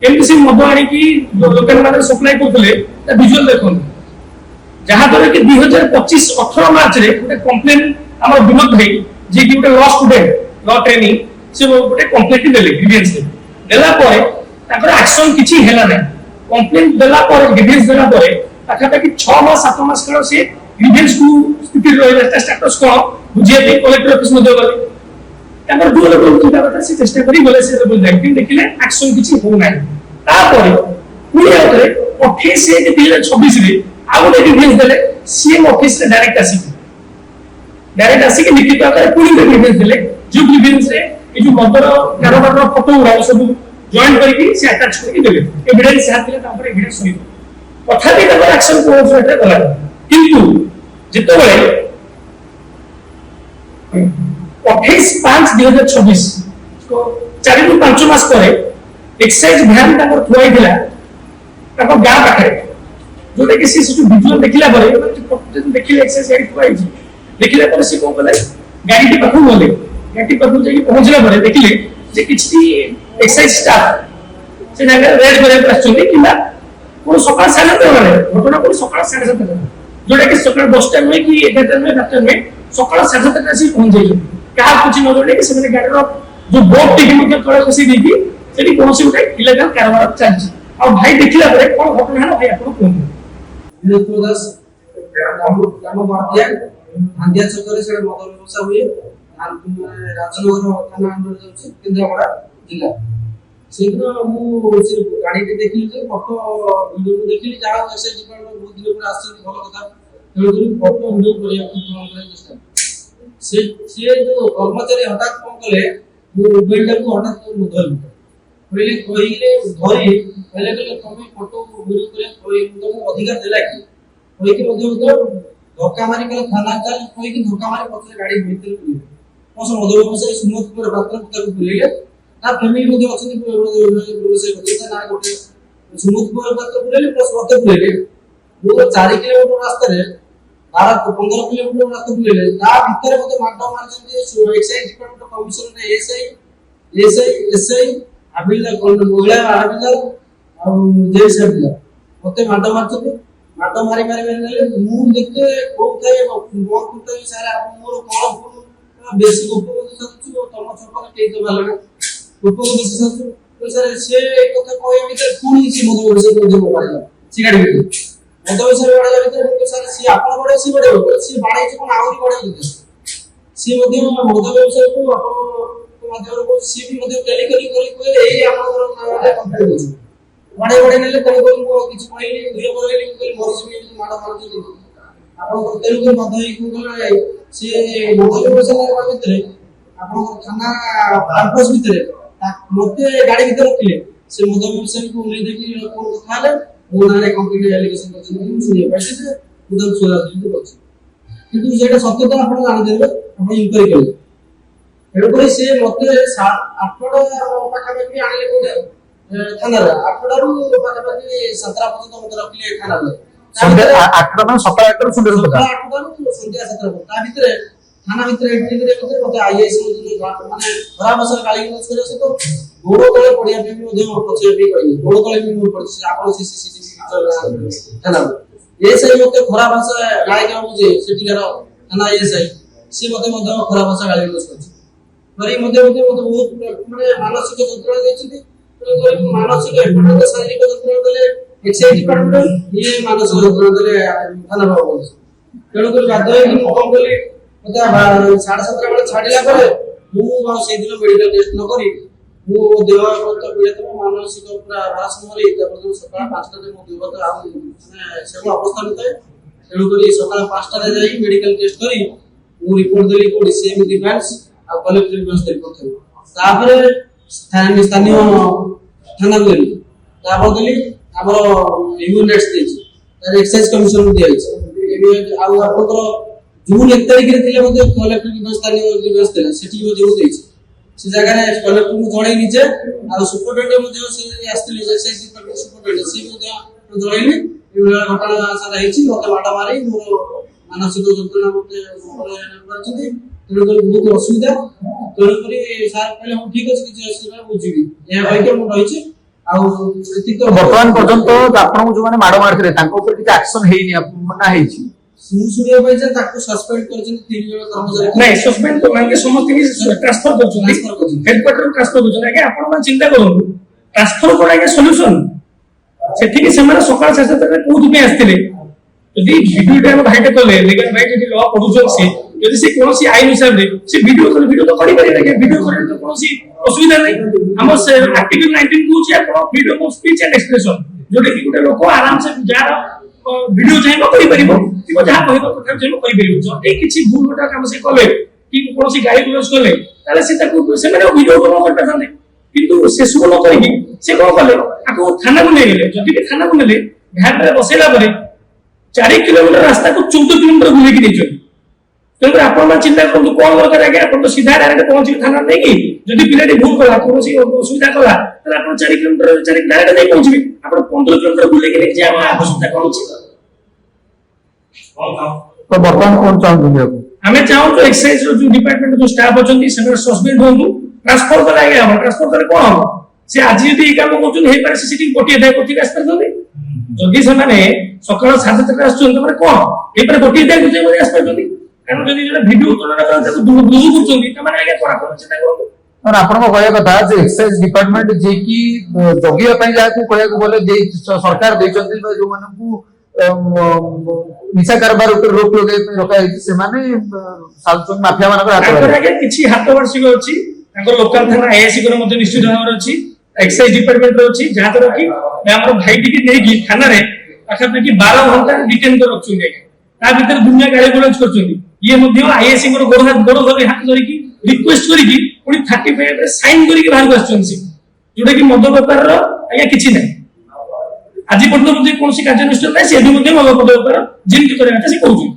केमती से मद आनिकी दुकान मान सप्लाई करते विजुअल देखो जहाद्वारा कि 2025-18 मार्च रे गोटे कंप्लेन आम विनोद भाई जी कि गोटे लॉ स्टूडेंट लॉ ट्रेनिंग से गोटे कंप्लेन देले ग्रीवेंस देला परे ताकर एक्शन किछि हेला नै कंप्लेन देला परे ग्रीवेंस देला परे पाखापाखि 6 मास 7 मास काल से ग्रीवेंस को स्थिति रहिला स्टेटस को बुझिए पे कलेक्टर ऑफिस मध्ये गले ताकर जो लोग चिंता करता से चेष्टा करी बोले से लेकिन देखिले एक्शन किछि हो नै तापरे पुणी आउतरे 28 से 2026 रे आ गोटे ग्रीवेंस देले सीएम ऑफिस रे डायरेक्ट आसी के लिखित आकार पुणी ग्रीवेंस देले जो ग्रीवेंस रे ए जो मदर कारोबार फोटो उरा सब जॉइन करके से अटैच करके देले एविडेंस हाथ दिले तापर एविडेंस सही कथा भी तापर एक्शन कोर्स रे गला किंतु जेतो बेले 28/5/2026 को 4 ରୁ 5 मास परे एक्साइज भ्यान तापर थुआई दिला तापर गां पाखरे जोटे कि सी जो विजुअल देखिला परे देखिले एक्साइज गाड़ी थुआई छी देखिला परे से को कहले गाड़ी के पाखु बोले गाड़ी पाखु जाई पहुंचला परे देखिले जे किछि एक्साइज स्टाफ से जगह रेड करे आछुनी किबा को सकाळ 7:30 वाले घटना को सकाळ 7:30 जोटे कि सकाळ 10टा में कि 11टा में 7टा में सकाळ 7:30 से पहुंच जाई कहा कुछ न जोटे कि से गाड़ी रो जो बोर्ड टिके मध्ये तळे खसी देकी सेठी कोनसी उठे इलीगल कारोबार चलछि और भाई देखिला परे कोन घटना है भाई आपको कोन विनोद दास काम मारदिया आंदिया चक्कर से मदर व्यवसाय हुए राजनगर थाना अंडर जाउछि केंद्रापड़ा जिला सेदिन मु से गाड़ी के देखिली जे फोटो वीडियो को देखिली जहा एसआई डिपार्टमेंट बहुत दिन पर आछन भलो कथा तेलुगु फोटो वीडियो करिया करे चेष्टा से जो कर्मचारी हठात कोन कले मु बिल्डर को हठात धरली पहले कहिले धरी पहले कले तुम फोटो वीडियो करे कोई तुम अधिकार देला कि कोई के मध्ये धक्का मारी कले थाना चल कोई की धक्का मारी पछले गाड़ी भीतर पुरी पस मधु व्यवसाय सुमत पर पात्र को पुरीले ना फैमिली मध्ये अछि व्यवसाय करते ना गोटे सुमत पर पात्र पुरीले प्लस मते पुरीले वो 4 किलोमीटर रास्ता रे 12-15 किलोमीटर रास्ता पुरीले ता भीतर मते माडा मारछन एक्साइज डिपार्टमेंट कमिशनर एसआई आबिला कोन महिला आबिला आ जय सरला मते माडा मारी मु देखते बहुत थे बहुत कुछ सारा मोर कोन बेसी उपयोग सकछु तम छपर के तो भला उपयोग बेसी सकछु तो सर से एक कथा कोई भीतर पुणी सी मधु वर्ष को जो पड़ला सी गाड़ी भीतर मधु वर्ष बड़ा भीतर तो सर सी आपण बड़े सी बड़े सी बाड़े कोन आउरी बड़े भीतर सी मध्य मधु व्यवसाय को आपण मध्य को सी भी मध्य टेली करी एई आपण कंप्लीट हो बड़े नेले कोन को किछ कहली वीडियो करली कोई मोरस भी माडा मार दी आपण को तेलुगु मध्य को गले से मधु व्यवसाय भीतर आपण थाना कैंपस भीतर मते गाड़ी भीतर रखले से मधु व्यवसाय को ले देखि कोन कथा ले मो नारे कंप्लीट एलिगेशन करछन सुनिए पैसे से उदम सोला दिन करछ किंतु जेटा सत्यता आपण जान देबे आपण इंक्वायरी करले एरपरे से मते 8टा पाखापाखि आनले कोटे थाना रे 8टा रु पाखापाखि 17 पर्यंत मते रखले थाना रे संध्या 8टा मान सकाळ 8टा सुंदर होता 8टा रु संध्या 17 ता भीतर थाना भीतर एंट्री करे मते आईएएस माने खरा भाषा गाली यूज करे से तो गोड़ो तळे पडिया पे मध्ये पछे भी कहली गोड़ो तळे भी मोर पड़छ आपण सीसीटीवी थाना एसआई मते खरा भाषा गाली का मुझे सेटिकार थाना एसआई से मते खरा भाषा गाली यूज करछ परि मते बहुत माने मानसिक যন্ত্রণা देछि तो मानसिक एफर्ट शारीरिक যন্ত্রণা देले एक्साइज डिपार्टमेंट ये मानसिक যন্ত্রণা देले थाना बाबू तेणु कर बाध्य कि कम बोली मते 7:30 बेले छाडिला परे मु से दिन मेडिकल टेस्ट न करी मु देह तो पीड़ित मानसिक पूरा भास मरी तब सकाळ 5टा रे मु देह तो माने सेवा अवस्था होते तेणु कर सकाळ 5टा रे जाई मेडिकल टेस्ट करी मु रिपोर्ट देली को डीसीएम डिफेंस आ कलेक्टर व्यवस्था करथे तापर स्थानीय थाना गली तापर देली हमर यूनिट्स देछि तार एक्साइज कमिशन दियाछि एबे आ आपनकर जून 1 तारिख रे थिले मध्ये कलेक्टर व्यवस्था व्यवस्था सेठी जो देछि से जगह रे कलेक्टर को जणै निजे आ सुपरटेंडेंट मध्ये से आस्थिले एक्साइज डिपार्टमेंट सुपरटेंडेंट से मध्ये जणैली एबे घटना सारा हेछि मते माडा मारी मोर मानसिक যন্ত্রণा मते करछथि तेणु बहुत असुविधा तेणुक सार कहले हम ठीक अच्छे किसी असुविधा बुझी या भाई के रही ଆଉ ଏତିକି ତ ବର୍ତ୍ତମାନ ପର୍ଯ୍ୟନ୍ତ ଆପଣଙ୍କୁ ଯୋଉମାନେ ମାଡ଼ ମାରିଥିଲେ ତାଙ୍କ ଉପରେ କିଛି ଆକ୍ସନ ହେଇନି ନା ହେଇଛି? ମୁଁ ଶୁଣିବା ପାଇଁ ଯେ ତାକୁ ସସ୍ପେଣ୍ଡ କରିଛନ୍ତି 3 ଜଣ କର୍ମଚାରୀ ନାଇଁ ସସ୍ପେଣ୍ଡ କରୁନାହାନ୍ତି, ସମସ୍ତେ ଟ୍ରାନ୍ସଫର କରୁଛନ୍ତି, ହେଡକ୍ୱାର୍ଟର ଟ୍ରାନ୍ସଫର କରୁଛନ୍ତି। ଆଜ୍ଞା ଆପଣ ମାନେ ଚିନ୍ତା କରନ୍ତୁ, ଟ୍ରାନ୍ସଫର କଣ ଆଜ୍ଞା ସଲ୍ୟୁସନ? ସେଠିକି ସେମାନେ ସକାଳ 7:30ରେ କୋଉଥିପାଇଁ ଆସିଥିଲେ? ଯଦି ଭିଡିଓ ଆମ ଭାଇଟେ କଲେ, ଲିଗାଲ ଭାଇ ଯଦି ଲ ପଢୁଛନ୍ତି, ସେ ଯଦି ସେ କୌଣସି ଆଇନ ହିସାବରେ ସେ ଭିଡିଓ ତ କରିପାରିବେ ଆଜ୍ଞା, ଭିଡିଓ କରିଲେ ତ କୌଣସି ଅସୁବିଧା ନାହିଁ। ଆମ ଆର୍ଟିକଲ 19 କହୁଛି ଆପଣ freedom of speech and expression, ଯୋଉଟା କି ଗୋଟେ ଲୋକ ଆରାମସେ ଯାହାର ଭିଡିଓ ଚାହିଁବ କରିପାରିବ, କିମ୍ବା ଯାହା କହିବା କଥା ଚାହିଁବ କରିପାରିବ। ଯଦି କିଛି ଭୁଲ ଗୋଟେ କାମ ସେ କଲେ କି କୌଣସି ଗାଳି ଗୁଲଜ କଲେ, ତାହେଲେ ସେ ତାକୁ ସେମାନେ ଭିଡିଓ କଲ କରିପାରିଥାନ୍ତେ, କିନ୍ତୁ ସେସବୁ ନ କରିକି ସେ କଣ କଲେ, ତାକୁ ଥାନାକୁ ନେଇଗଲେ। ଯଦି ବି ଥାନାକୁ ନେଲେ, ଭ୍ୟାନରେ ବସେଇଲା ପରେ 4 କିଲୋମିଟର ରାସ୍ତାକୁ 14 କିଲୋମିଟର ବୁଲେଇକି ଦେଇଛନ୍ତି। ତେଣୁକରି ଆପଣ ମାନେ ଚିନ୍ତା କରନ୍ତୁ କଣ ଦରକାର ଆଜ୍ଞା? ଆପଣ ତ ସିଧା ଡାଇରେକ୍ଟ ପହଞ୍ଚିବେ ଥାନା ନେଇକି, ଯଦି ପିଲାଟି ଭୁଲ କଲା, କୌଣସି ଅସୁବିଧା କଲା, ତାହେଲେ ଆପଣ 4 କିଲୋମିଟର ଡାଇରେକ୍ଟ ନେଇ ପହଞ୍ଚିବେ। ଆପଣ 15 କିଲୋମିଟର ବୁଲେଇକି ନେଇକି ଯିବା ଆବଶ୍ୟକତା କଣ ଅଛି? ତ ବର୍ତ୍ତମାନ କଣ ଚାହୁଁଛନ୍ତି ଆପଣ? ଆମେ ଚାହୁଁଛୁ ଏକ୍ସାଇଜ ର ଯୋଉ ଡିପାର୍ଟମେଣ୍ଟ ଯୋଉ ଷ୍ଟାଫ ଅଛନ୍ତି ସେମାନେ ସସ୍ପେଣ୍ଡ ହୁଅନ୍ତୁ। ଟ୍ରାନ୍ସଫର କଲେ ଆଜ୍ଞା ହବ, ଟ୍ରାନ୍ସଫର କଲେ କଣ ହବ? ସେ ଆଜି ଯଦି ଏଇ କାମ କରୁଛନ୍ତି, ହେଇପାରେ ସେ ସେଠିକି ଗୋଟିଏ ଦାୟ କୋଠିକି ଆସିପାରିଛନ୍ତି। ଯଦି ସେମାନେ ସକାଳ 7:30 ଆସୁଛନ୍ତି, ତାମାନେ କଣ ହେଇପାରେ ଗୋଟିଏ ଦାୟ କୋଠିକି ଆସିପାରିଛନ୍ତି। କାରଣ ଯଦି ଜଣେ ଭିଡିଓ ତୁଳନା ତାକୁ ବୁଝୁ କରୁଛନ୍ତି, ସେମାନେ ଆଜ୍ଞା କଣ ଆପଣ ଚିନ୍ତା କରନ୍ତୁ। ଆପଣଙ୍କ କହିବା କଥା ଯେ ଏକ୍ସାଇଜ ଡିପାର୍ଟମେଣ୍ଟ ଯିଏକି ଜଗିବା ପାଇଁ ଯାହାକୁ କହିବାକୁ ଗଲେ ସରକାର ଦେଇଛନ୍ତି, ଯୋଉମାନଙ୍କୁ ନିଶା କାରବାର ଉପରେ ରୋକ ଲଗାଇବା ପାଇଁ ରଖାଯାଇଛି, ସେମାନେ ମାଫିଆ ମାନଙ୍କର ହାତ ତାଙ୍କର ଆଜ୍ଞା କିଛି ହାତ ବାର୍ଷିକ ଅଛି, ତାଙ୍କର ଲୋକାଲ ଥାନା ଆଇଆଇସି ଙ୍କର ମଧ୍ୟ ନିଶ୍ଚିତ ଭାବରେ ଅଛି, ଏକ୍ସାଇଜ ଡିପାର୍ଟମେଣ୍ଟ ଅଛି, ଯାହାଦ୍ୱାରା କି ଆମର ଭାଇ ଟିକେ ନେଇକି ଥାନାରେ ପାଖାପାଖି 12 ଘଣ୍ଟା ଡିଟେନ୍ କରି ରଖୁଛନ୍ତି ଆଜ୍ଞା। ତା ଭିତରେ ଦୁନିଆ ଗାଳି ଗୁଲଜ କରୁଛନ୍ତି। ଇଏ ମଧ୍ୟ ଆଇଆଇସି ଙ୍କର ଗୋଡ ଧରି ହାତ ଧରିକି ରିକ୍ୱେଷ୍ଟ କରିକି ପୁଣି 35 ରେ ସାଇନ୍ କରିକି ବାହାରକୁ ଆସିଛନ୍ତି, ଯୋଉଟା କି ମଦ ବେପାରର ଆଜ୍ଞା କିଛି ନାହିଁ। ଆଜି ପର୍ଯ୍ୟନ୍ତ କୌଣସି କାର୍ଯ୍ୟାନୁଷ୍ଠାନ ନାହିଁ, ସେ ମଧ୍ୟ ମଦ ବେପାର ଯେମିତି କରିବା କଥା ସେ କହୁଛନ୍ତି।